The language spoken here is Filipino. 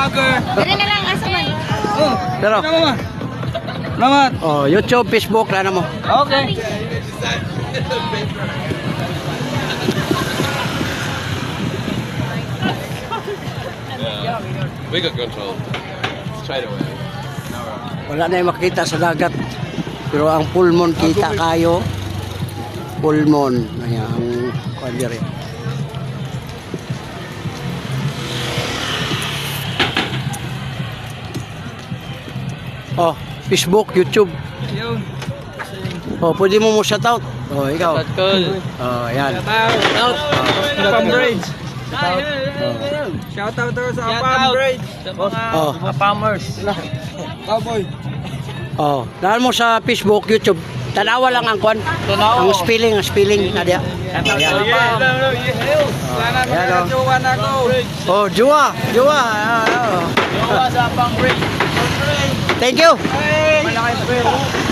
vlogger. Dali na lang, asa man. Oh, Pero, ano mo? Salamat. oh, YouTube, Facebook, ano mo. Okay. We got control. Straight away. Wala na yung makita sa dagat. Pero ang full moon kita kayo. Full moon. Ayan, ang kandiri. Oh, Facebook, YouTube. Yun. Oh, pwede mo shout out. Oh, ikaw. Cool. Oh, ayan. Shout out. Apam Bridge. Shout out daw sa Apam Bridge. Sa mga Oh. Apamers. Cowboy. Oh, dahil mo sa Facebook, YouTube. Tanawa lang ang kwan. Ang spelling na dia. Ayan. Sana Ayan, oh. magkajowa na ako. Oh, Jua. Jowa sa Apam Bridge. Thank you. Malaking